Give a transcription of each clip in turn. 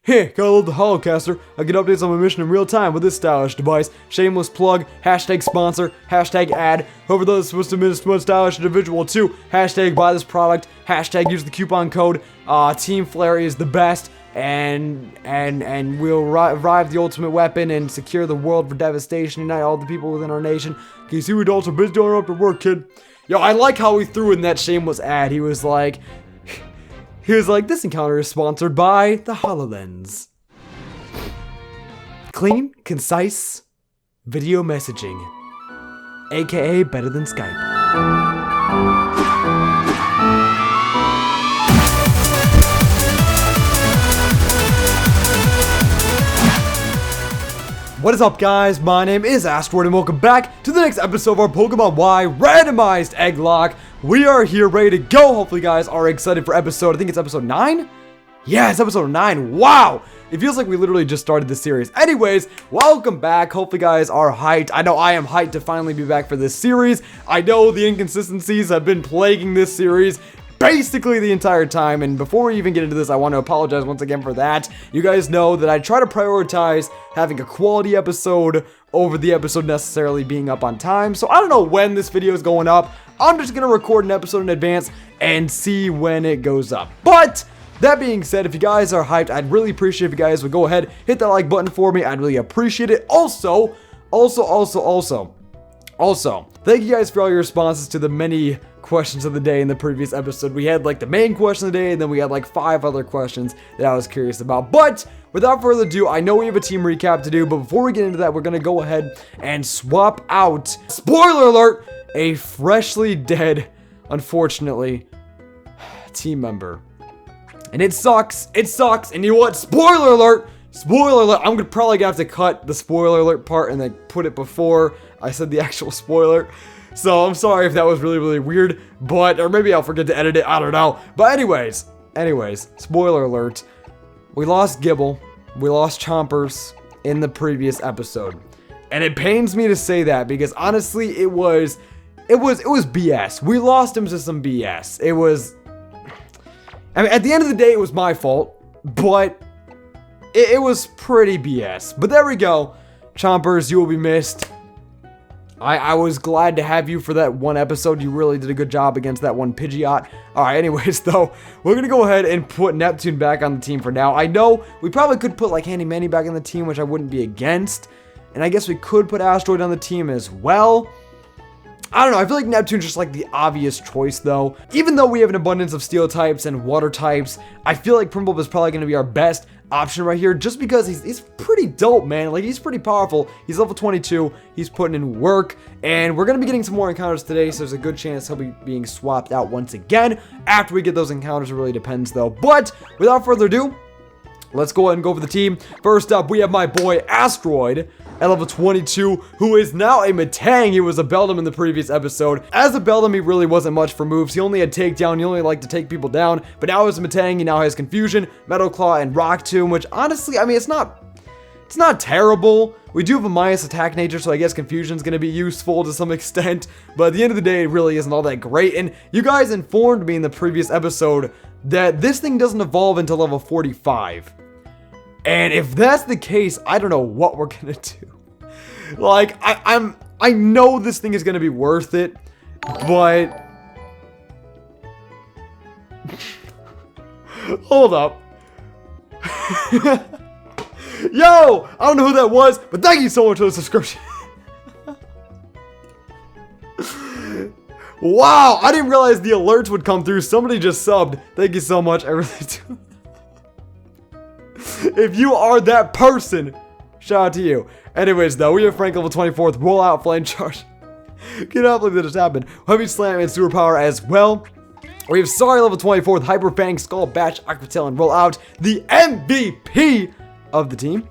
Hey, gotta love the Holo Caster. I get updates on my mission in real time with this stylish device. Shameless plug, hashtag sponsor, hashtag ad. Whoever those supposed to be a stylish individual too. Hashtag buy this product, hashtag use the coupon code. Team Flare is the best. And we'll revive the ultimate weapon and secure the world for devastation, unite all the people within our nation. Can you see we adults are busy doing up to work, kid? Yo, I like how he threw in that shameless ad. He was like, this encounter is sponsored by the HoloLens. Clean, concise video messaging, aka better than Skype. What is up, guys? My name is Astroid and welcome back to the next episode of our Pokemon Y Randomized Egglocke. We are here ready to go. Hopefully you guys are excited for episode, I think it's episode 9? Yeah, it's episode 9. Wow! It feels like we literally just started the series. Anyways, welcome back. Hopefully you guys are hyped. I know I am hyped to finally be back for this series. I know the inconsistencies have been plaguing this series basically the entire time, and before we even get into this, I want to apologize once again for that. You guys know that I try to prioritize having a quality episode over the episode necessarily being up on time, so I don't know when this video is going up. I'm just gonna record an episode in advance and see when it goes up. But that being said, if you guys are hyped, I'd really appreciate if you guys would go ahead, hit that like button for me. I'd really appreciate it. Also, thank you guys for all your responses to the many questions of the day in the previous episode. We had like the main question of the day, and then we had like 5 other questions that I was curious about. But without further ado, I know we have a team recap to do, but before we get into that, we're gonna go ahead and swap out, spoiler alert, a freshly dead, unfortunately, team member. And it sucks, and you know what, spoiler alert, I'm probably gonna have to cut the spoiler alert part and then put it before I said the actual spoiler. So I'm sorry if that was really weird, but, or maybe I'll forget to edit it, I don't know. But anyways, spoiler alert. We lost Gibble, we lost Chompers in the previous episode. And it pains me to say that because honestly, it was BS. We lost him to some BS. I mean, at the end of the day, it was my fault, but it was pretty BS. But there we go. Chompers, you will be missed. I was glad to have you for that one episode. You really did a good job against that one Pidgeot. Alright, anyways, though, we're going to go ahead and put Neptune back on the team for now. I know we probably could put, like, Handy Manny back on the team, which I wouldn't be against. And I guess we could put Astroid on the team as well. I don't know, I feel like Neptune's just like the obvious choice though. Even though we have an abundance of steel types and water types, I feel like Primble is probably going to be our best option right here just because he's pretty dope, man. Like, he's pretty powerful. He's level 22, he's putting in work, and we're going to be getting some more encounters today, so there's a good chance he'll be being swapped out once again. After we get those encounters, it really depends though. But without further ado, let's go ahead and go over the team. First up, we have my boy Astroid at level 22, who is now a Metang. He was a Beldum in the previous episode. As a Beldum, he really wasn't much for moves. He only had Takedown. He only liked to take people down. But now as a Metang, he now has Confusion, Metal Claw, and Rock Tomb, which honestly, I mean, it's not terrible. We do have a minus attack nature, so I guess Confusion's going to be useful to some extent. But at the end of the day, it really isn't all that great. And you guys informed me in the previous episode that this thing doesn't evolve until level 45. And if that's the case, I don't know what we're gonna do. Like, I know this thing is gonna be worth it, but hold up. Yo, I don't know who that was, but thank you so much for the subscription. Wow, I didn't realize the alerts would come through. Somebody just subbed. Thank you so much. I really do. If you are that person, shout out to you. Anyways, though, we have Frank level 24th, roll out Flame Charge. Cannot believe that just happened. Heavy Slam and Superpower as well. We have Sorry level 24th, Hyper Fang, Skull Batch, Aquatail, and roll out the MVP of the team.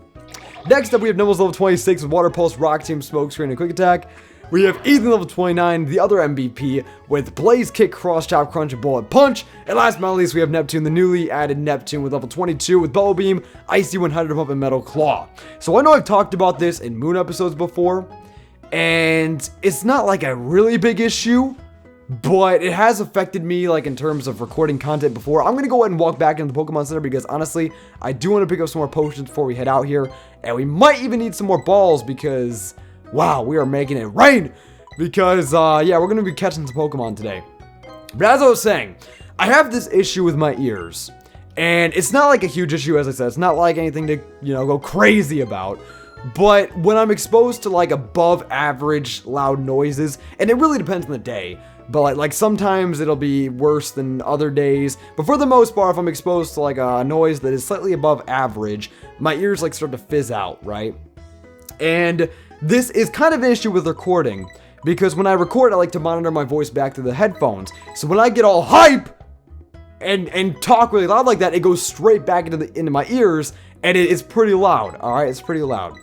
Next up, we have Nimbles level 26 with Water Pulse, Rock Tomb, Smoke Screen, and Quick Attack. We have Ethan level 29, the other MVP, with Blaze Kick, Cross Chop, Crunch, and Bullet Punch. And last but not least, we have Neptune, the newly added Neptune with level 22 with Bubble Beam, Icy 100 Pump, and Metal Claw. So I know I've talked about this in Moon episodes before, and it's not like a really big issue, but it has affected me, like, in terms of recording content before. I'm gonna go ahead and walk back into the Pokemon Center because, honestly, I do want to pick up some more potions before we head out here. And we might even need some more balls because, wow, we are making it rain. Because, yeah, we're gonna be catching some Pokemon today. But as I was saying, I have this issue with my ears. And it's not like a huge issue, as I said. It's not like anything to, you know, go crazy about. But when I'm exposed to, like, above average loud noises, and it really depends on the day. But, like sometimes it'll be worse than other days. But for the most part, if I'm exposed to, like, a noise that is slightly above average, my ears, like, start to fizz out, right? And this is kind of an issue with recording. Because when I record, I like to monitor my voice back through the headphones. So when I get all hype and talk really loud like that, it goes straight back into my ears. And it is pretty loud, alright? It's pretty loud.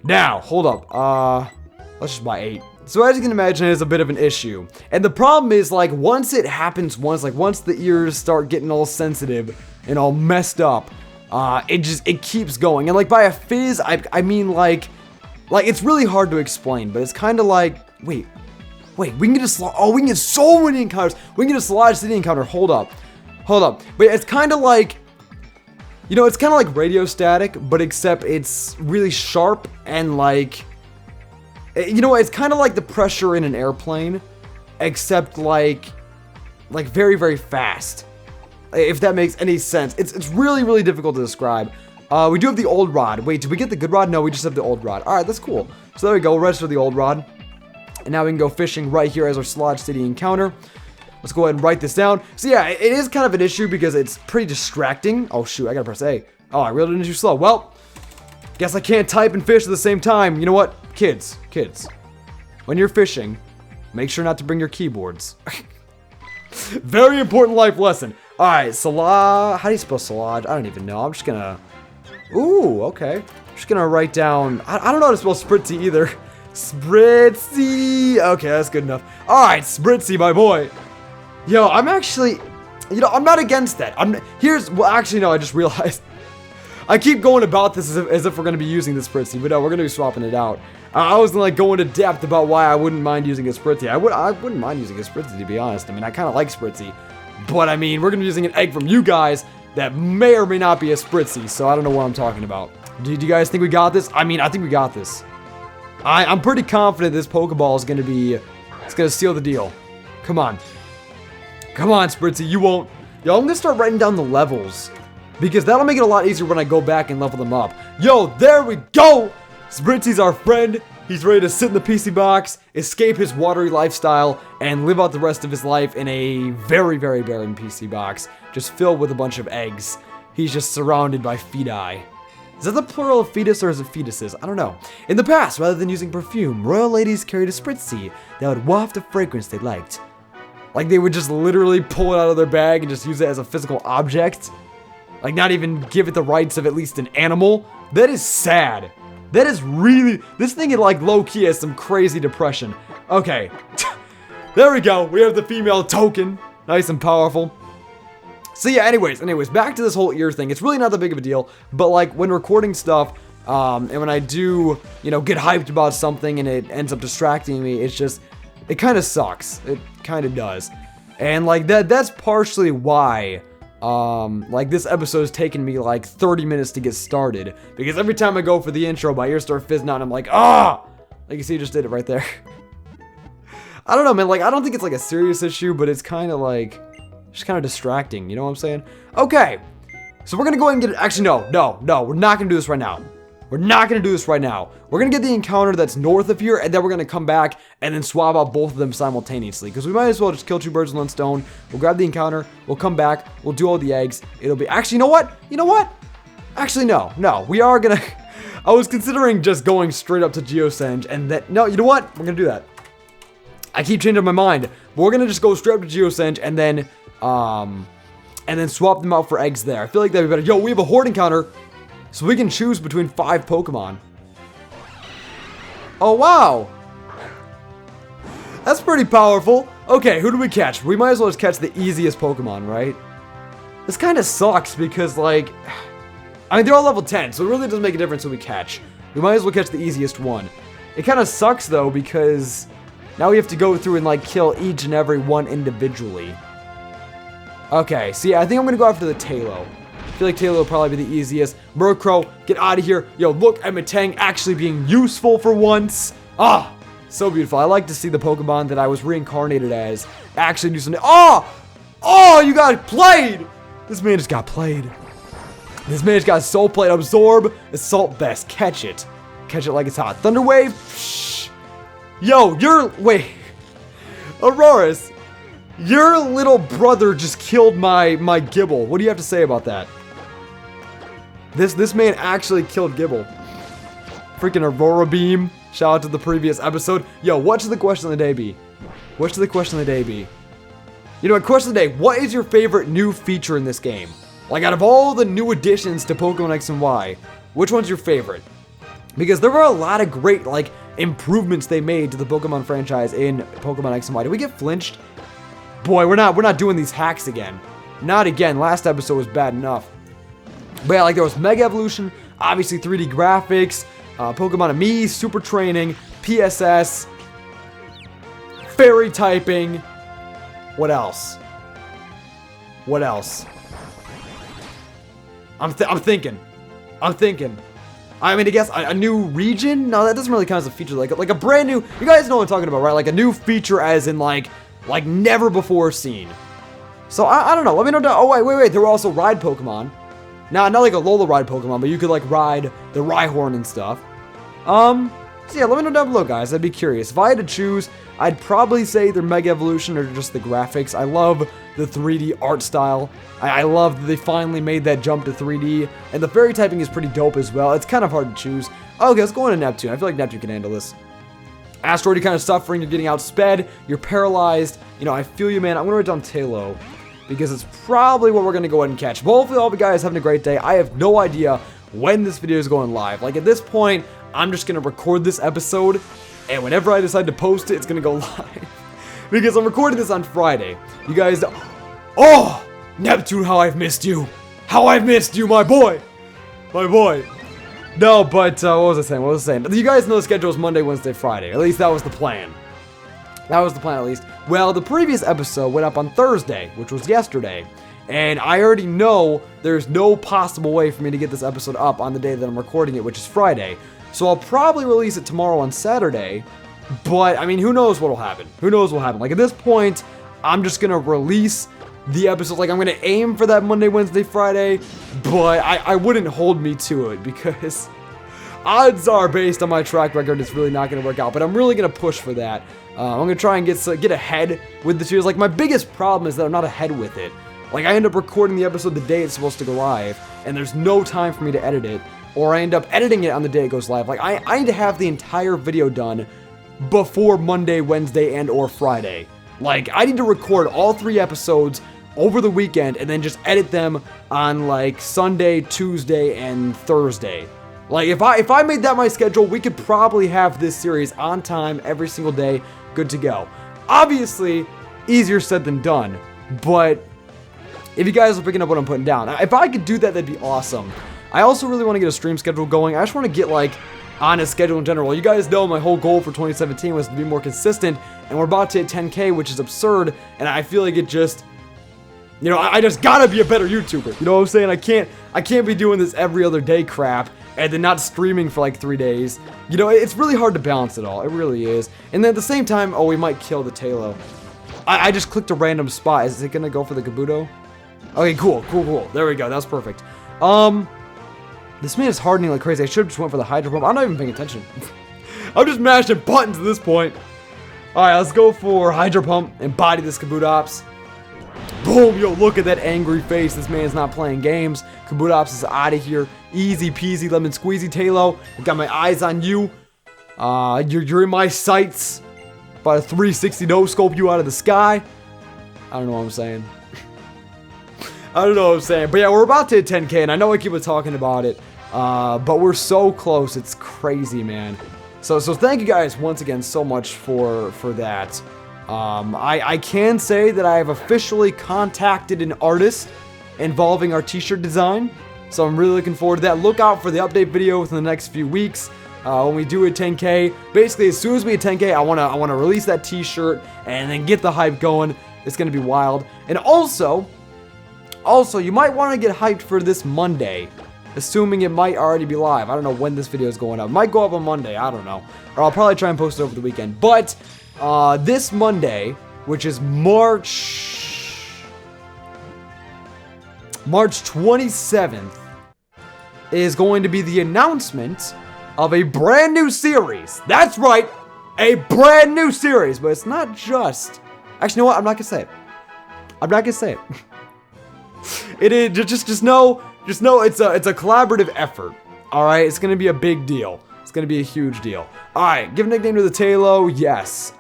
Now, hold up. Let's just buy 8. So as you can imagine, it's a bit of an issue. And the problem is, like, once it happens once the ears start getting all sensitive and all messed up, it keeps going. And, like, by a fizz, I mean, like, it's really hard to explain, but it's kind of like, wait, we can get we can get so many encounters. We can get a Salage City encounter. Hold up. But it's kind of like, you know, it's kind of like radio static, but except it's really sharp and, like, you know, it's kind of like the pressure in an airplane, except like very, very fast. If that makes any sense. It's really, really difficult to describe. We do have the old rod. Wait, did we get the good rod? No, we just have the old rod. All right, that's cool. So there we go. We'll register the old rod. And now we can go fishing right here as our Salage City encounter. Let's go ahead and write this down. So yeah, it is kind of an issue because it's pretty distracting. Oh shoot, I gotta press A. Oh, I really didn't do slow. Well, guess I can't type and fish at the same time. You know what? Kids, when you're fishing, make sure not to bring your keyboards. Very important life lesson. All right, how do you spell Salage? I don't even know. I'm just gonna, ooh, okay. I'm just gonna write down, I don't know how to spell Spritzy either. Spritzy. Okay, that's good enough. All right, Spritzy, my boy. Yo, I'm actually, you know, I'm not against that. Well, actually, no, I just realized. I keep going about this as if we're going to be using the Spritzy, but no, we're going to be swapping it out. I was going to, like, go into depth about why I wouldn't mind using a Spritzy. I wouldn't mind using a Spritzy, to be honest. I mean, I kind of like Spritzy. But, I mean, we're going to be using an egg from you guys that may or may not be a Spritzy, so I don't know what I'm talking about. Do you guys think we got this? I mean, I think we got this. I'm pretty confident this Pokeball is going to be, it's going to seal the deal. Come on. Come on, Spritzy, you won't. Yo, I'm going to start writing down the levels. Because that'll make it a lot easier when I go back and level them up. Yo, there we go! Spritzy's our friend. He's ready to sit in the PC box, escape his watery lifestyle, and live out the rest of his life in a very, very barren PC box, just filled with a bunch of eggs. He's just surrounded by feti. Is that the plural of fetus or is it fetuses? I don't know. In the past, rather than using perfume, royal ladies carried a Spritzy that would waft the fragrance they liked. Like they would just literally pull it out of their bag and just use it as a physical object. Like, not even give it the rights of at least an animal. That is sad. That is really... This thing, like, low-key has some crazy depression. Okay. There we go. We have the female token. Nice and powerful. So, yeah, anyways, back to this whole ear thing. It's really not that big of a deal. But, like, when recording stuff, and when I do, you know, get hyped about something and it ends up distracting me, it's just... It kind of sucks. It kind of does. And, like, that's partially why... like this episode's taken me like 30 minutes to get started because every time I go for the intro, my ears start fizzing out and I'm like, ah! Like you see, I just did it right there. I don't know, man. Like, I don't think it's like a serious issue, but it's kind of like, just kind of distracting. You know what I'm saying? Okay. So we're going to go ahead and get, actually, no. We're not going to do this right now. We're not going to do this right now. We're going to get the encounter that's north of here, and then we're going to come back and then swap out both of them simultaneously. Because we might as well just kill 2 birds with 1 stone. We'll grab the encounter. We'll come back. We'll do all the eggs. It'll be... Actually, you know what? Actually, no. We are going to... I was considering just going straight up to Geosenge, and then... No, you know what? We're going to do that. I keep changing my mind. But we're going to just go straight up to Geosenge, and then swap them out for eggs there. I feel like that'd be better. Yo, we have a Horde encounter. So we can choose between 5 Pokemon. Oh, wow. That's pretty powerful. Okay, who do we catch? We might as well just catch the easiest Pokemon, right? This kind of sucks because, like... I mean, they're all level 10, so it really doesn't make a difference who we catch. We might as well catch the easiest one. It kind of sucks, though, because... Now we have to go through and, like, kill each and every one individually. Okay, see, I think I'm gonna go after the Talo. I feel like Talo will probably be the easiest. Murkrow, get out of here. Yo, look at Metang actually being useful for once. Ah, so beautiful. I like to see the Pokemon that I was reincarnated as actually do something. Oh! Oh, you got played! This man just got played. This man just got soul played. Absorb, Assault Vest. Catch it. Catch it like it's hot. Thunder Wave. Shh. Yo, wait. Auroras, your little brother just killed my Gibble. What do you have to say about that? This man actually killed Gibble. Freaking Aurora Beam. Shout out to the previous episode. Yo, what should the question of the day be? What should the question of the day be? You know what, question of the day, what is your favorite new feature in this game? Like, out of all the new additions to Pokemon X and Y, which one's your favorite? Because there were a lot of great, like, improvements they made to the Pokemon franchise in Pokemon X and Y. Did we get flinched? Boy, we're not doing these hacks again. Not again. Last episode was bad enough. But yeah, like, there was Mega Evolution, obviously 3D graphics, Pokemon Ami, Super Training, PSS, Fairy typing. What else? What else? I'm thinking. I mean, I guess a new region? No, that doesn't really count as a feature. Like a brand new, you guys know what I'm talking about, right? Like a new feature as in like never before seen. So I don't know. Let me know down. Oh, wait. There were also ride Pokemon. Not like a Lola ride Pokemon, but you could like ride the Rhyhorn and stuff. So yeah, let me know down below, guys. I'd be curious. If I had to choose, I'd probably say either Mega Evolution or just the graphics. I love the 3D art style. I love that they finally made that jump to 3D. And the fairy typing is pretty dope as well. It's kind of hard to choose. Okay, let's go into Neptune. I feel like Neptune can handle this. Asteroid, you're kind of suffering. You're getting outsped. You're paralyzed. You know, I feel you, man. I'm going to write down Talo, because it's probably what we're going to go ahead and catch. But hopefully all of you guys having a great day. I have no idea when this video is going live. Like, at this point, I'm just going to record this episode, and whenever I decide to post it, it's going to go live. Because I'm recording this on Friday. You guys, oh, Neptune, how I've missed you. How I've missed you, my boy. My boy. No, but, what was I saying? You guys know the schedule is Monday, Wednesday, Friday. At least that was the plan. That was the plan, at least. Well, the previous episode went up on Thursday, which was yesterday. And I already know there's no possible way for me to get this episode up on the day that I'm recording it, which is Friday. So I'll probably release it tomorrow on Saturday. But, I mean, who knows what'll happen? Who knows what'll happen? Like, at this point, I'm just gonna release the episode. Like, I'm gonna aim for that Monday, Wednesday, Friday. But I wouldn't hold me to it, because odds are, based on my track record, it's really not gonna work out. But I'm really gonna push for that. I'm gonna try and get ahead with the series. Like, my biggest problem is that I'm not ahead with it. Like, I end up recording the episode the day it's supposed to go live, and there's no time for me to edit it. Or I end up editing it on the day it goes live. Like, I need to have the entire video done before Monday, Wednesday, and or Friday. Like, I need to record all 3 episodes over the weekend and then just edit them on, like, Sunday, Tuesday, and Thursday. Like, if I made that my schedule, we could probably have this series on time every single day, good to go. Obviously, easier said than done, but if you guys are picking up what I'm putting down, if I could do that, that'd be awesome. I also really want to get a stream schedule going. I just want to get, like, on a schedule in general. You guys know my whole goal for 2017 was to be more consistent, and we're about to hit 10K, which is absurd, and I feel like it just, you know, I just gotta be a better YouTuber. You know what I'm saying? I can't be doing this every other day crap, and then not streaming for, like, 3 days. You know, it's really hard to balance it all. It really is. And then at the same time, oh, we might kill the Talo. I just clicked a random spot. Is it gonna go for the Kabuto? Okay, cool. There we go. That's perfect. This man is hardening like crazy. I should have just went for the Hydro Pump. I'm not even paying attention. I'm just mashing buttons at this point. Alright, let's go for Hydro Pump and body this Kabutops. Boom! Yo, look at that angry face. This man's not playing games. Kabutops is out of here. Easy peasy lemon squeezy, Talo. I've got my eyes on you. You're in my sights. About a 360 no-scope you out of the sky. I don't know what I'm saying. I don't know what I'm saying. But yeah, we're about to hit 10K, and I know I keep talking about it. But we're so close. It's crazy, man. So thank you guys once again so much for that. I can say that I have officially contacted an artist involving our t-shirt design. So I'm really looking forward to that. Look out for the update video within the next few weeks. when we do a 10K. Basically, as soon as we hit 10K, I wanna release that t-shirt and then get the hype going. It's gonna be wild. And also, you might want to get hyped for this Monday, assuming it might already be live. I don't know when this video is going up. It might go up on Monday. I don't know. Or I'll probably try and post it over the weekend. But this Monday, which is March 27th, is going to be the announcement of a brand new series. That's right, a brand new series. But it's not just... Actually, you know what? I'm not gonna say it. I'm not gonna say it. It is just know it's a collaborative effort. All right, it's gonna be a big deal. It's gonna be a huge deal. All right, give a nickname to the Talo. Yes.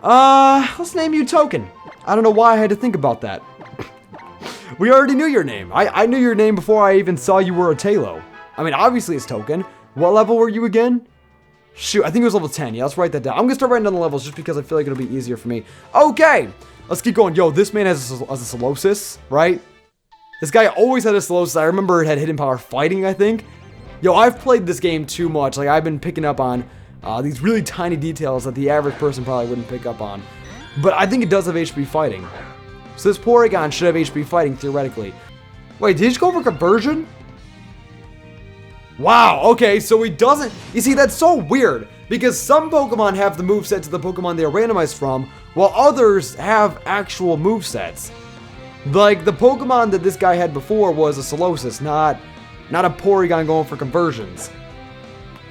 Let's name you Token. I don't know why I had to think about that. We already knew your name. I knew your name before I even saw you were a Talo. I mean, obviously it's Token. What level were you again? Shoot, I think it was level 10. Yeah, let's write that down. I'm gonna start writing down the levels just because I feel like it'll be easier for me. Okay, let's keep going. Yo, this man has a Solosis, right? This guy always had a Solosis. I remember it had hidden power fighting, I think. Yo, I've played this game too much. Like, I've been picking up on these really tiny details that the average person probably wouldn't pick up on. But I think it does have HP fighting. So this Porygon should have HP fighting, theoretically. Wait, did he just go for conversion? Wow, okay, so he doesn't... You see, that's so weird, because some Pokemon have the moveset to the Pokemon they're randomized from, while others have actual movesets. Like, the Pokemon that this guy had before was a Solosis, not a Porygon going for conversions.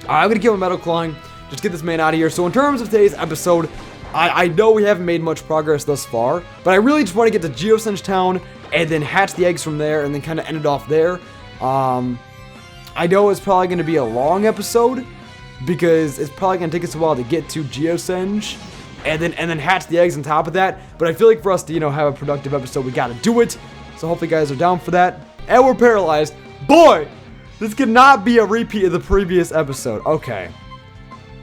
Alright, I'm gonna give him Metal Clawing, just get this man out of here. So in terms of today's episode, I know we haven't made much progress thus far, but I really just want to get to Geosenge Town, and then hatch the eggs from there, and then kind of end it off there. I know it's probably going to be a long episode, because it's probably going to take us a while to get to Geosenge, and then hatch the eggs on top of that. But I feel like for us to, you know, have a productive episode, we got to do it. So hopefully you guys are down for that. And we're paralyzed. Boy, this could not be a repeat of the previous episode. Okay.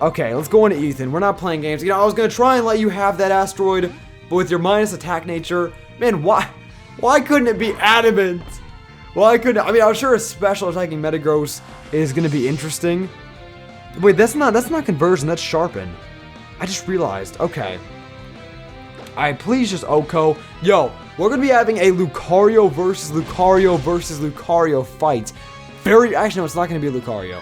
Okay, let's go into Ethan. We're not playing games. You know, I was going to try and let you have that Astroid, but with your minus attack nature, man, why couldn't it be adamant? Why couldn't, I mean, I'm sure a special attacking Metagross is going to be interesting. Wait, that's not conversion, that's sharpen. I just realized. Okay. Alright, please just Oko. Yo, we're going to be having a Lucario versus Lucario fight. Actually, no, it's not going to be a Lucario.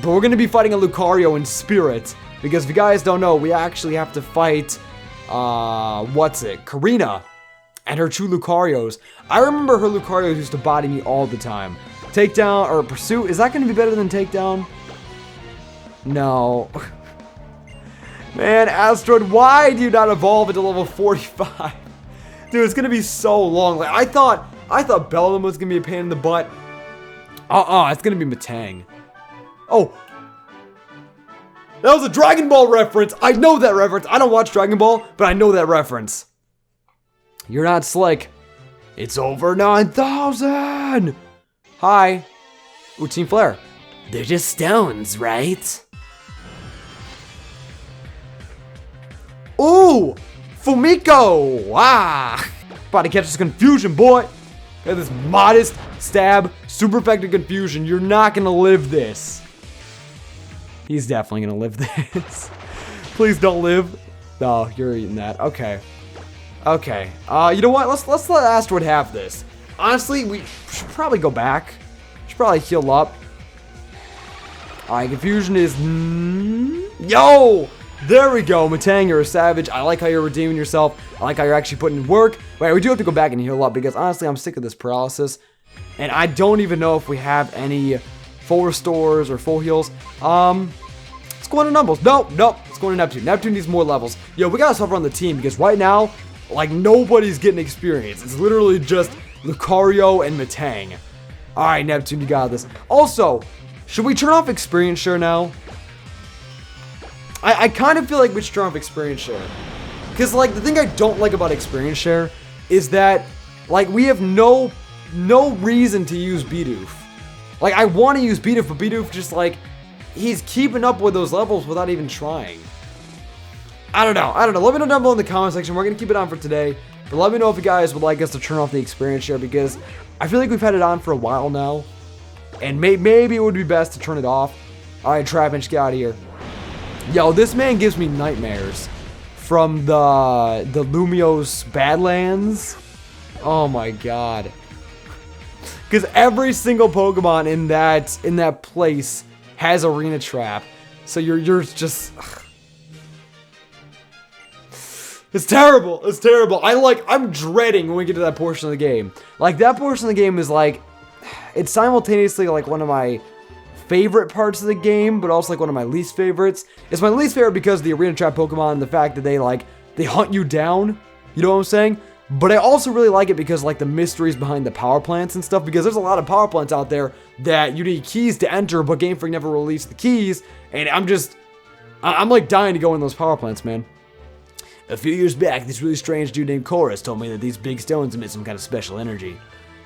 But we're going to be fighting a Lucario in spirit. Because if you guys don't know, we actually have to fight, Karina. And her two Lucarios. I remember her Lucarios used to body me all the time. Takedown, or Pursuit, is that going to be better than Takedown? No. Man, Astroid, why do you not evolve into level 45? Dude, it's going to be so long. Like, I thought Beldum was going to be a pain in the butt. It's going to be Metang. Oh. That was a Dragon Ball reference. I know that reference. I don't watch Dragon Ball, but I know that reference. You're not slick. It's over 9,000. Hi. Ooh, Team Flare. They're just stones, right? Ooh, Fumiko. Ah. About to catch this confusion, boy. Got this modest stab, super effective confusion. You're not gonna live this. He's definitely gonna live this. Please don't live. No, you're eating that. Okay. Okay, you know what? Let's let Astroid have this. Honestly, we should probably go back. Should probably heal up. Alright, confusion is... Yo! There we go, Metang, you're a savage. I like how you're redeeming yourself. I like how you're actually putting in work. Wait, we do have to go back and heal up because honestly, I'm sick of this paralysis. And I don't even know if we have any full restores or full heals. Let's go into Numbles. Nope. Let's go into Neptune. Neptune needs more levels. Yo, we gotta stop on the team because right now, like, nobody's getting experience. It's literally just Lucario and Metang. Alright, Neptune, you got this. Also, should we turn off experience share now? I kind of feel like we should turn off experience share. Because, like, the thing I don't like about experience share is that, like, we have no reason to use Bidoof. Like, I want to use Bidoof, but Bidoof just, like, he's keeping up with those levels without even trying. I don't know. Let me know down below in the comment section. We're going to keep it on for today. But let me know if you guys would like us to turn off the experience share because I feel like we've had it on for a while now. And maybe it would be best to turn it off. Alright, Trapinch, get out of here. Yo, this man gives me nightmares. From the Lumiose Badlands. Oh my god. Because every single Pokemon in that place has Arena Trap. So you're just... It's terrible. It's terrible. I'm dreading when we get to that portion of the game. Like, that portion of the game is like... It's simultaneously like one of my favorite parts of the game, but also like one of my least favorites. It's my least favorite because of the Arena Trap Pokemon and the fact that they hunt you down. You know what I'm saying? But I also really like it because like the mysteries behind the power plants and stuff, because there's a lot of power plants out there that you need keys to enter, but Game Freak never released the keys, and I'm like dying to go in those power plants, man. A few years back, this really strange dude named Chorus told me that these big stones emit some kind of special energy.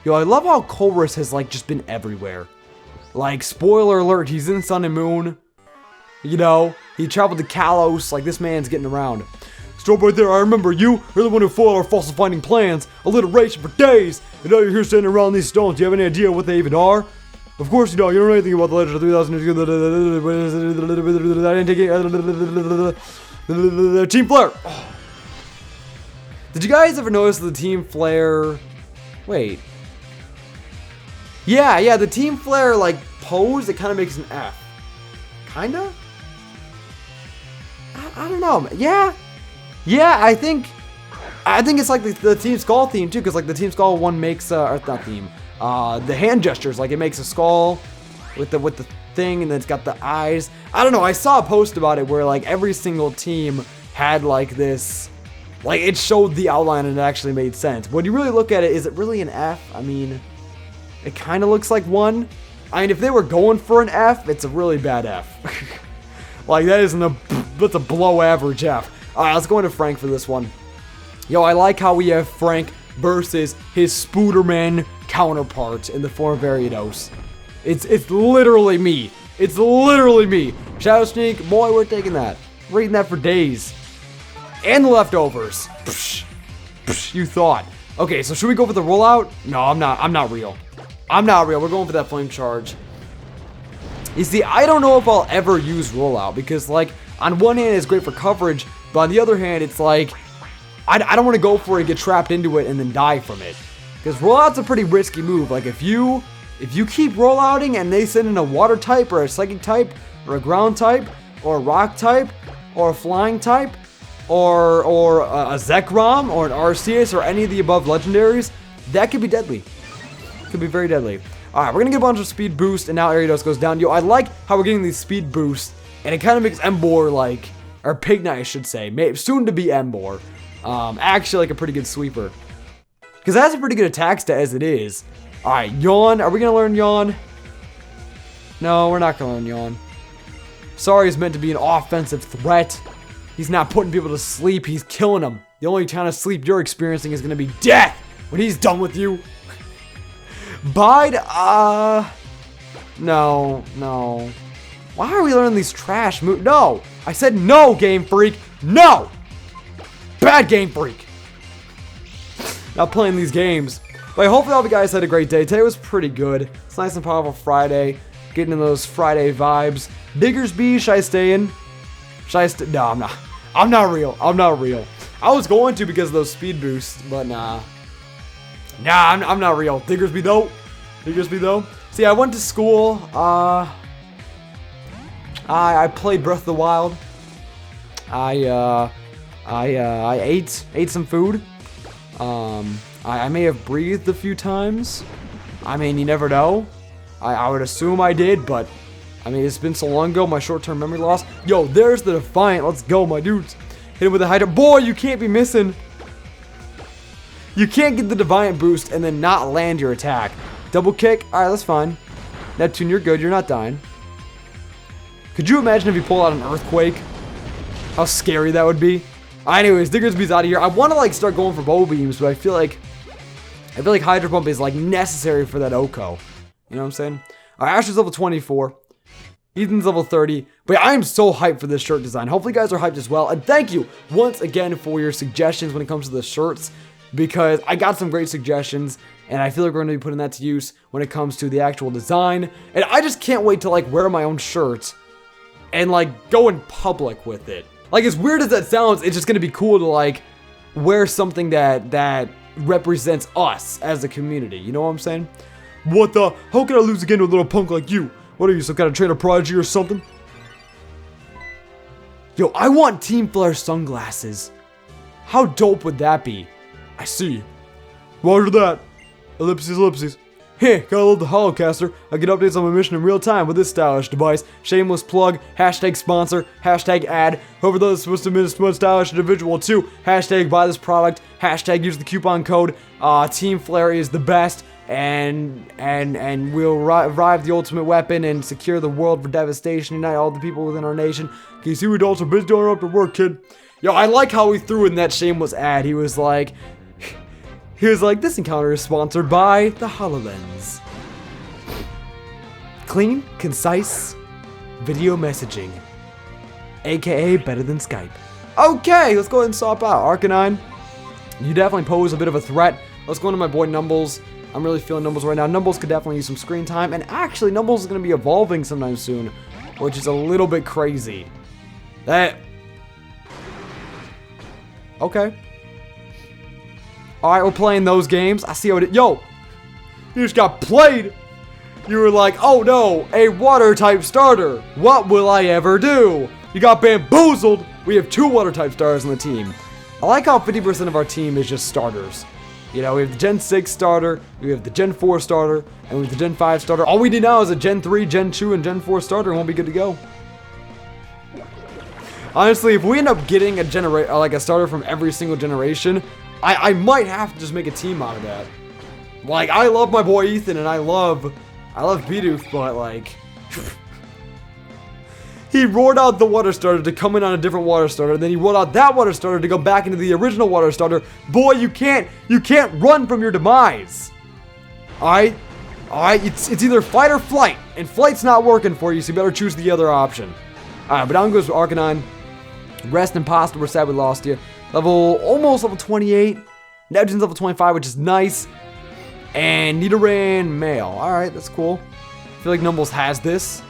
Yo, I love how Chorus has like just been everywhere. Like, spoiler alert, he's in Sun and Moon. You know, he traveled to Kalos. Like, this man's getting around. Stop right there, I remember you. You're the one who foiled our falsifying plans. Alliteration for days. And now you're here standing around these stones. Do you have any idea what they even are? Of course you don't. You don't know anything about the Legend of 3000. I didn't take it. Team Flare. Oh. Did you guys ever notice the Team Flare... Wait. Yeah, the Team Flare, like, pose, it kind of makes an F. Kinda? I don't know. Yeah, I think it's like the Team Skull theme, too, because, like, the Team Skull one makes, or not theme, the hand gestures, like, it makes a skull with the thing, and then it's got the eyes. I don't know, I saw a post about it where, like, every single team had, like, this, like, it showed the outline and it actually made sense. When you really look at it, is it really an F? I mean... It kind of looks like one. I mean, if they were going for an F, it's a really bad F. Like, that's a below average F. Alright, let's go into Frank for this one. Yo, I like how we have Frank versus his Spooderman counterpart in the form of Ariados. It's literally me. It's literally me. Shadow Sneak, boy, we're taking that. We're eating that for days. And the leftovers. Psh, psh, you thought. Okay, so should we go for the rollout? No, I'm not real. I'm not real. We're going for that flame charge. You see, I don't know if I'll ever use rollout because, like, on one hand, it's great for coverage, but on the other hand, it's like, I don't want to go for it and get trapped into it and then die from it. Because rollout's a pretty risky move. Like, if you keep rollouting and they send in a water type or a psychic type or a ground type or a rock type or a flying type or a Zekrom or an Arceus or any of the above legendaries, that could be deadly. Could be very deadly. Alright, we're gonna get a bunch of speed boost, and now Ariados goes down. Yo, I like how we're getting these speed boosts, and it kind of makes Emboar like, or Pignite I should say, soon to be Emboar, actually like a pretty good sweeper. Because it has a pretty good attack stat as it is. Alright, Yawn. Are we gonna learn Yawn? No, we're not gonna learn Yawn. Sorry, he's meant to be an offensive threat. He's not putting people to sleep, he's killing them. The only kind of sleep you're experiencing is gonna be death when he's done with you. Bide, no. Why are we learning these trash moves? No! I said no, Game Freak! No! Bad Game Freak! Not playing these games. But hopefully all of you guys had a great day. Today was pretty good. It's nice and powerful Friday. Getting in those Friday vibes. Diggersby, should I stay in? No, I'm not. I'm not real. I was going to because of those speed boosts, but nah. Nah, I'm not real. Diggersby though. See, I went to school. I played Breath of the Wild. I ate some food. I may have breathed a few times. I mean, you never know. I would assume I did, but I mean, it's been so long ago. My short-term memory loss. Yo, there's the Defiant. Let's go, my dudes. Hit him with a Hydra. Boy, you can't be missing. You can't get the Defiant boost and then not land your attack. Double kick. Alright, that's fine. Neptune, you're good. You're not dying. Could you imagine if you pull out an Earthquake? How scary that would be. Anyways, Diggersby's out of here. I want to like start going for bow beams, but I feel like Hydro Pump is like necessary for that Oko. You know what I'm saying? Alright, Asher's level 24. Ethan's level 30. But yeah, I am so hyped for this shirt design. Hopefully you guys are hyped as well. And thank you once again for your suggestions when it comes to the shirts, because I got some great suggestions And I feel like we're going to be putting that to use when it comes to the actual design. And I just can't wait to, like, wear my own shirt and, like, go in public with it. Like, as weird as that sounds, it's just going to be cool to, like, wear something that represents us as a community. You know what I'm saying? What the? How can I lose again to a little punk like you? What are you, some kind of trainer prodigy or something? Yo, I want Team Flare sunglasses. How dope would that be? I see. Roger that. Ellipses, ellipses. Heh, gotta love the Holo Caster. I get updates on my mission in real time with this stylish device. Shameless plug, hashtag sponsor, hashtag ad. Whoever those supposed to be a stylish individual too. Hashtag buy this product, hashtag use the coupon code. Team Flare is the best. And we'll revive the ultimate weapon and secure the world for devastation. Unite all the people within our nation. Can you see we adults are busy doing up to work, kid? Yo, I like how he threw in that shameless ad. He was like, this encounter is sponsored by the HoloLens. Clean, concise, video messaging. AKA better than Skype. Okay, let's go ahead and swap out. Arcanine, you definitely pose a bit of a threat. Let's go into my boy Numbles. I'm really feeling Numbles right now. Numbles could definitely use some screen time. And actually, Numbles is going to be evolving sometime soon, which is a little bit crazy. Okay. Alright, we're playing those games. I see how it is. Yo! You just got played! You were like, oh no, a water type starter. What will I ever do? You got bamboozled! We have 2 water type starters on the team. I like how 50% of our team is just starters. You know, we have the Gen 6 starter, we have the Gen 4 starter, and we have the Gen 5 starter. All we need now is a Gen 3, Gen 2, and Gen 4 starter, and we'll be good to go. Honestly, if we end up getting a starter from every single generation, I might have to just make a team out of that. Like, I love my boy Ethan, and I love Bidoof, but like, he rolled out the water starter to come in on a different water starter, then he rolled out that water starter to go back into the original water starter. Boy, you can't run from your demise. Alright, it's either fight or flight, and flight's not working for you, so you better choose the other option. Alright, but down goes Arcanine. Rest Imposter, we're sad we lost you. Almost level 28. Neptune's level 25, which is nice. And Nidoran male. Alright, that's cool. I feel like Numbles has this.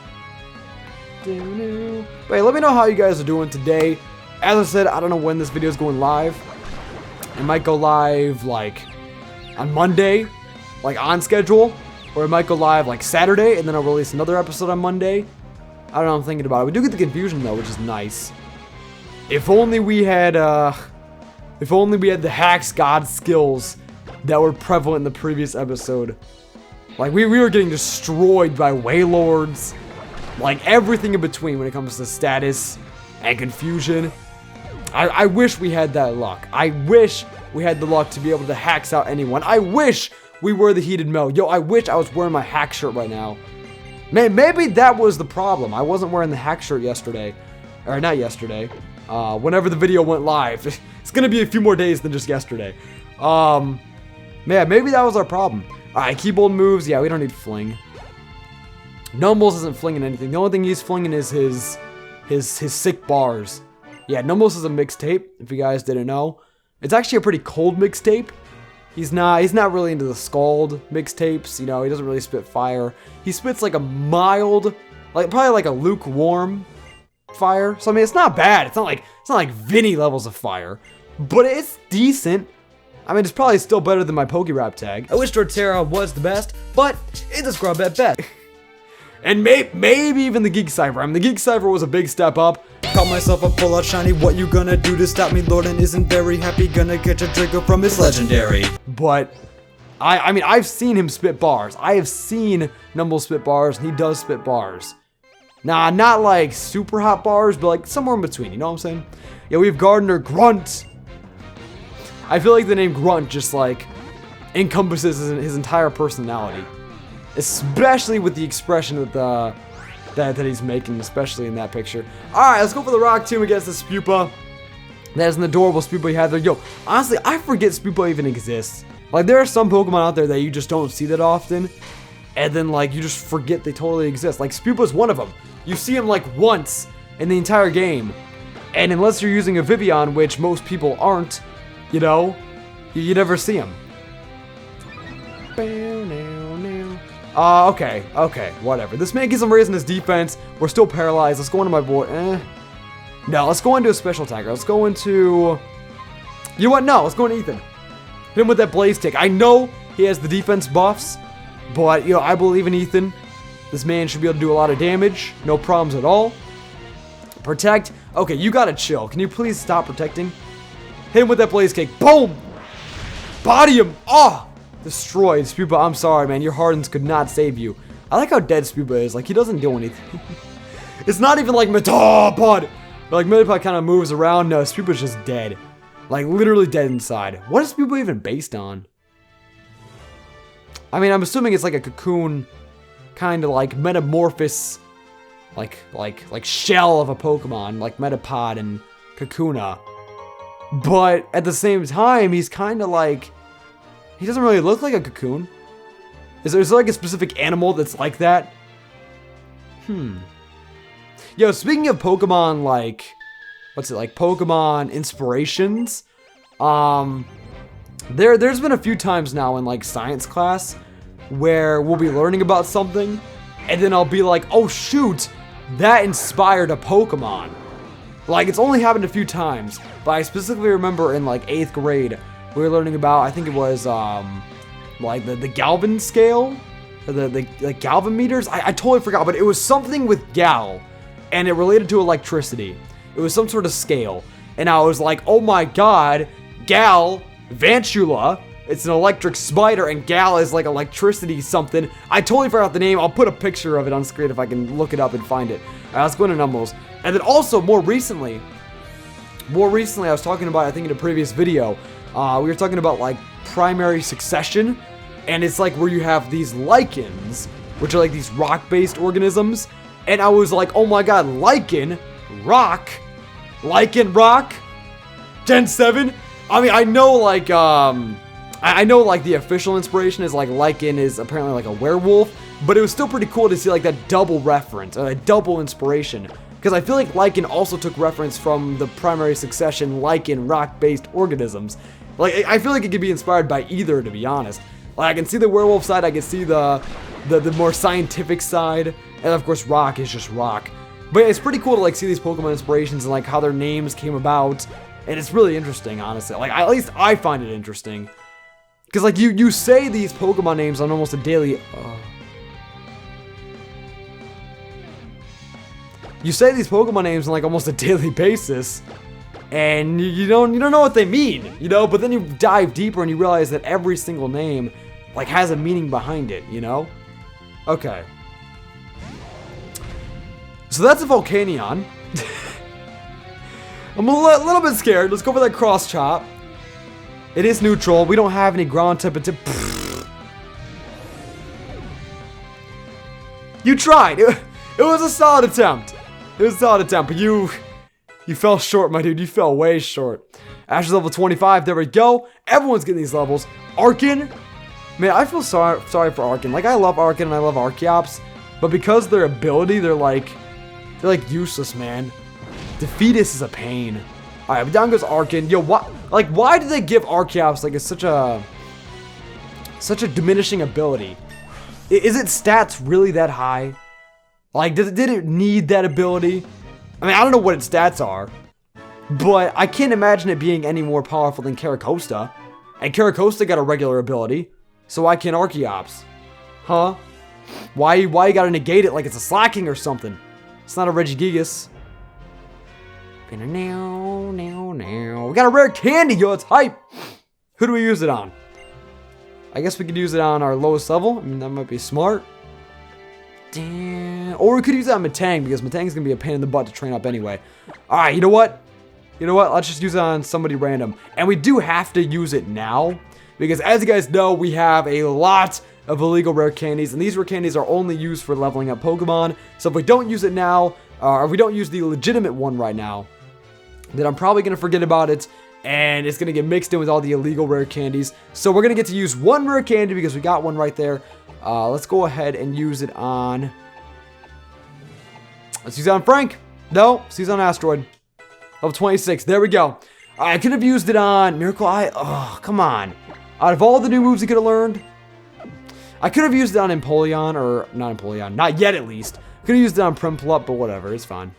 Wait, let me know how you guys are doing today. As I said, I don't know when this video is going live. It might go live, like, on Monday, like, on schedule. Or it might go live, like, Saturday, and then I'll release another episode on Monday. I don't know, I'm thinking about it. We do get the confusion, though, which is nice. If only we had the Hacks God skills that were prevalent in the previous episode. Like, we were getting destroyed by Wailords. Like, everything in between when it comes to status and confusion. I wish we had that luck. I wish we had the luck to be able to hacks out anyone. I wish we were the Heated Mel. Yo, I wish I was wearing my hack shirt right now. Maybe that was the problem. I wasn't wearing the hack shirt yesterday. Or not yesterday. Whenever the video went live. It's gonna be a few more days than just yesterday. Man, maybe that was our problem. Alright, keyboard moves. Yeah, we don't need fling. Numbles isn't flinging anything. The only thing he's flinging is his sick bars. Yeah, Numbles is a mixtape, if you guys didn't know. It's actually a pretty cold mixtape. He's not really into the Scald mixtapes, you know, he doesn't really spit fire. He spits like a mild, probably like a lukewarm fire. So I mean, it's not bad. It's not like Vinny levels of fire, but it's decent. I mean, it's probably still better than my Pokerap tag. I wish Torterra was the best, but it's a scrub at best. And maybe even the Geek Cypher. I mean, the Geek Cypher was a big step up. Caught myself a full out shiny. What you gonna do to stop me? Lorden isn't very happy. Gonna catch a Draco from his legendary. But I mean, I've seen him spit bars. I have seen Numble spit bars, and he does spit bars. Nah, not like super hot bars, but like somewhere in between. You know what I'm saying? Yeah, we have Gardener Grunt. I feel like the name Grunt just like encompasses his entire personality. Especially with the expression that he's making, especially in that picture. Alright, let's go for the Rock Tomb against the Spupa. That is an adorable Spupa you have there. Yo, honestly, I forget Spupa even exists. Like, there are some Pokemon out there that you just don't see that often. And then, like, you just forget they totally exist. Like, Spupa's one of them. You see him, like, once in the entire game. And unless you're using a Vivian, which most people aren't, you know, you never see him. Okay, whatever. This man gets him raising his defense. We're still paralyzed. Let's go into my boy. No, let's go into a special attacker. Let's go into... You know what? No, let's go into Ethan. Hit him with that blaze kick. I know he has the defense buffs, but, you know, I believe in Ethan. This man should be able to do a lot of damage. No problems at all. Protect. Okay, you gotta chill. Can you please stop protecting? Hit him with that blaze kick. Boom! Body him! Oh! Destroyed. Spuba, I'm sorry, man. Your Hardens could not save you. I like how dead Spuba is. Like, he doesn't do anything. It's not even like Metapod. Like, Metapod kind of moves around. No, Spuba's just dead. Like, literally dead inside. What is Spuba even based on? I mean, I'm assuming it's like a cocoon, kind of like metamorphosis, like shell of a Pokemon, like Metapod and Kakuna. But at the same time, he's kind of like, he doesn't really look like a cocoon. Is there like a specific animal that's like that? Yo, speaking of Pokemon, like, what's it, like Pokemon inspirations? There's been a few times now in like science class where we'll be learning about something and then I'll be like, oh shoot, that inspired a Pokemon. Like, it's only happened a few times, but I specifically remember in like 8th grade, we were learning about, I think it was like the Galvin scale, or the Galvin meters. I totally forgot, but it was something with Gal, and it related to electricity. It was some sort of scale, and I was like, oh my god, Gal Vantula. It's an electric spider, and Gal is like electricity something. I totally forgot the name. I'll put a picture of it on screen if I can look it up and find it. Alright, let's go into numbers. And then also, more recently, I was talking about, I think in a previous video, we were talking about like primary succession, and it's like where you have these lichens, which are like these rock-based organisms, and I was like, oh my god, lichen, rock, Gen 7? I mean, I know like, I know like the official inspiration is like lichen is apparently like a werewolf, but it was still pretty cool to see like that double reference, a double inspiration. Because I feel like lichen also took reference from the primary succession lichen rock-based organisms. Like, I feel like it could be inspired by either, to be honest. Like, I can see the werewolf side, I can see the more scientific side, and of course rock is just rock. But yeah, it's pretty cool to like see these Pokemon inspirations and like how their names came about, and it's really interesting, honestly. Like, at least I find it interesting. Because like you say these Pokemon names on almost a daily... You say these Pokemon names on like almost a daily basis, and you don't know what they mean, you know? But then you dive deeper and you realize that every single name like has a meaning behind it, you know? Okay. So that's a Volcanion. I'm a little bit scared. Let's go for that cross chop. It is neutral. We don't have any ground type. You tried. It was a solid attempt. But you fell short, my dude. You fell way short. Ash's level 25. There we go. Everyone's getting these levels. Arkin. Man, I feel sorry for Arkin. Like, I love Arkin and I love Archeops, but because their ability, they're like useless, man. Defeatus is a pain. All right, down goes Arkin. Yo, what? Like, why did they give Archeops like such a diminishing ability? Is it stats really that high? Like, did it need that ability? I mean, I don't know what its stats are, but I can't imagine it being any more powerful than Caracosta. And Caracosta got a regular ability, so why can't Archeops? Huh? Why you gotta negate it like it's a slacking or something? It's not a Regigigas. We got a rare candy, yo, it's hype! Who do we use it on? I guess we could use it on our lowest level. I mean, that might be smart. Damn. Or we could use it on Metang, because Metang's gonna be a pain in the butt to train up anyway. Alright, you know what? Let's just use it on somebody random. And we do have to use it now, because as you guys know, we have a lot of illegal rare candies, and these rare candies are only used for leveling up Pokemon. So if we don't use it now, or if we don't use the legitimate one right now, then I'm probably gonna forget about it, and it's gonna get mixed in with all the illegal rare candies. So we're gonna get to use one rare candy because we got one right there. Let's go ahead and use it on... Let's use it on Frank. No, let's use it on Astroid. Level 26, there we go. I could have used it on Miracle Eye. Oh, come on. Out of all the new moves he could have learned, I could have used it on Empoleon, or not Empoleon, not yet at least. Could have used it on Primplup, but whatever, it's fine.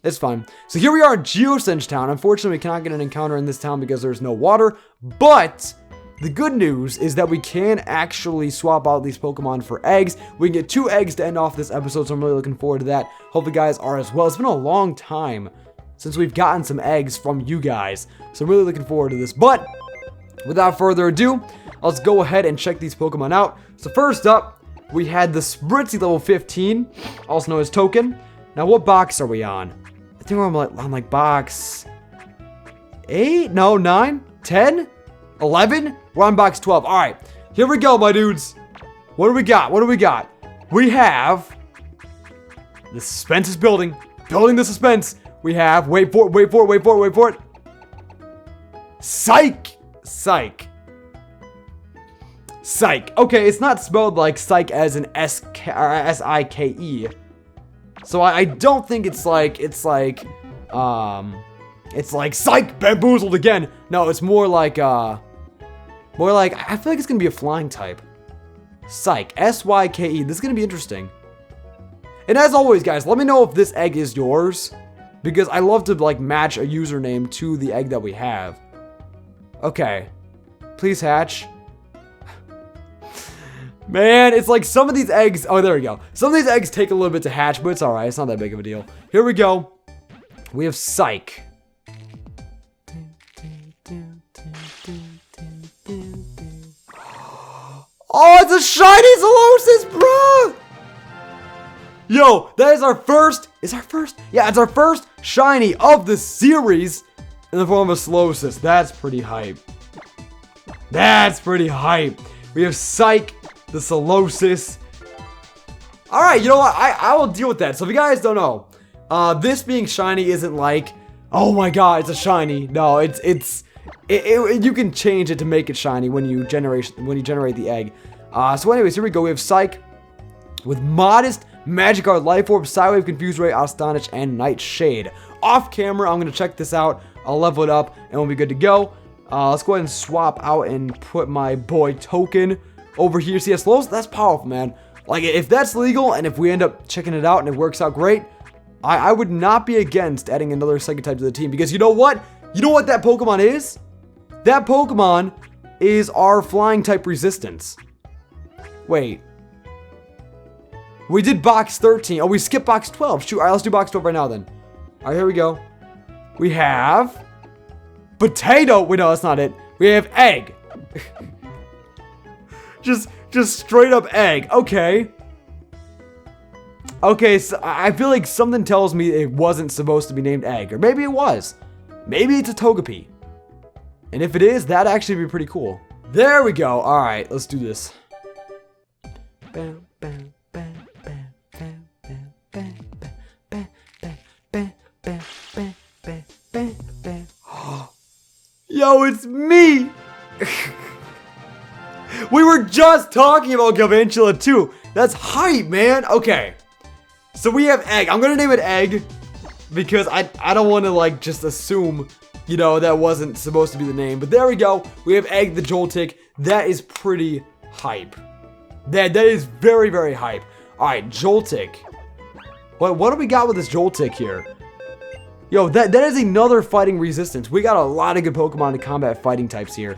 It's fine. So here we are in Geosenge Town. Unfortunately, we cannot get an encounter in this town because there's no water, but the good news is that we can actually swap out these Pokemon for eggs. We can get 2 eggs to end off this episode, so I'm really looking forward to that. Hope you guys are as well. It's been a long time since we've gotten some eggs from you guys, so I'm really looking forward to this. But without further ado, let's go ahead and check these Pokemon out. So first up, we had the Spritzy level 15, also known as Token. Now, what box are we on? I think we're on like box 8? No, 9? 10? 11? We're on box 12. All right, here we go, my dudes. What do we got? What do we got? We have... The suspense is building. Building the suspense. We have... Wait for it, wait for it, wait for it, wait for it. Psych! Psych. Psych. Okay, it's not spelled like psych as an S-I-K-E. So I don't think it's like psych bamboozled again. No, it's more like, I feel like it's gonna be a flying type. Psych, S-Y-K-E. This is gonna be interesting. And as always, guys, let me know if this egg is yours, because I love to like match a username to the egg that we have. Okay, please hatch. Man, it's like some of these eggs... Oh, there we go. Some of these eggs take a little bit to hatch, but it's alright. It's not that big of a deal. Here we go. We have Psych. Oh, it's a shiny Solosis, bro! Yo, that is our first... Is our first? Yeah, it's our first shiny of the series in the form of a Solosis. That's pretty hype. That's pretty hype. We have Psych. The Solosis. Alright, you know what? I will deal with that. So if you guys don't know, this being shiny isn't like, oh my god, it's a shiny. No, you can change it to make it shiny when you generate the egg. So anyways, here we go. We have Psych with Modest, Magikarp, Life Orb, Psywave, Confuse Ray, Astonish, and Nightshade. Off camera, I'm gonna check this out. I'll level it up and we'll be good to go. Let's go ahead and swap out and put my boy Token over here. See, that's powerful, man. Like, if that's legal, and if we end up checking it out and it works out great, I would not be against adding another Psychic type to the team. Because you know what? You know what that Pokemon is? That Pokemon is our Flying type resistance. Wait. We did box 13. Oh, we skipped box 12. Shoot, alright, let's do box 12 right now then. Alright, here we go. We have... Potato! Wait, no, that's not it. We have Egg. Just straight up egg. Okay. Okay, so I feel like something tells me it wasn't supposed to be named Egg. Or maybe it was. Maybe it's a Togepi. And if it is, that'd actually be pretty cool. There we go. Alright, let's do this. Yo, it's me! We were just talking about Galvantula too. That's hype, man. Okay. So we have Egg. I'm going to name it Egg because I don't want to like just assume, you know, that wasn't supposed to be the name. But there we go. We have Egg the Joltik. That is pretty hype. That is very, very hype. All right, Joltik. What do we got with this Joltik here? Yo, that is another fighting resistance. We got a lot of good Pokemon to combat fighting types here,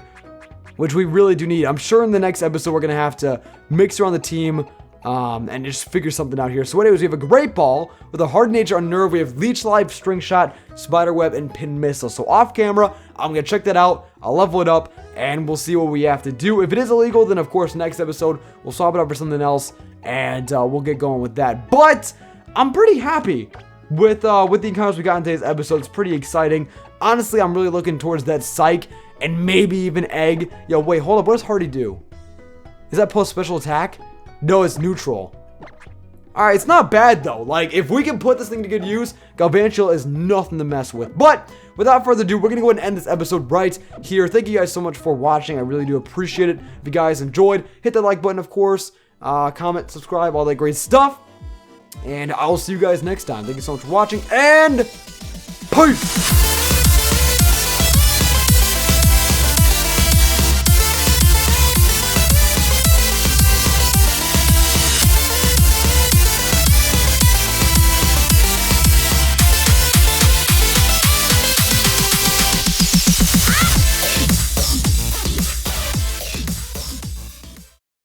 which we really do need. I'm sure in the next episode, we're going to have to mix around the team and just figure something out here. So anyways, we have a Great Ball with a Hard Nature on Nerve. We have Leech Life, String Shot, Spider Web, and Pin Missile. So off camera, I'm going to check that out. I'll level it up, and we'll see what we have to do. If it is illegal, then of course, next episode, we'll swap it up for something else, and we'll get going with that. But I'm pretty happy with the encounters we got in today's episode. It's pretty exciting. Honestly, I'm really looking towards that Psych and maybe even Egg. Yo, wait, hold up. What does Hardy do? Is that plus special attack? No, it's neutral. Alright, it's not bad though. Like, if we can put this thing to good use, Galvantula is nothing to mess with. But without further ado, we're going to go ahead and end this episode right here. Thank you guys so much for watching. I really do appreciate it. If you guys enjoyed, hit that like button, of course. Comment, subscribe, all that great stuff. And I'll see you guys next time. Thank you so much for watching, and peace!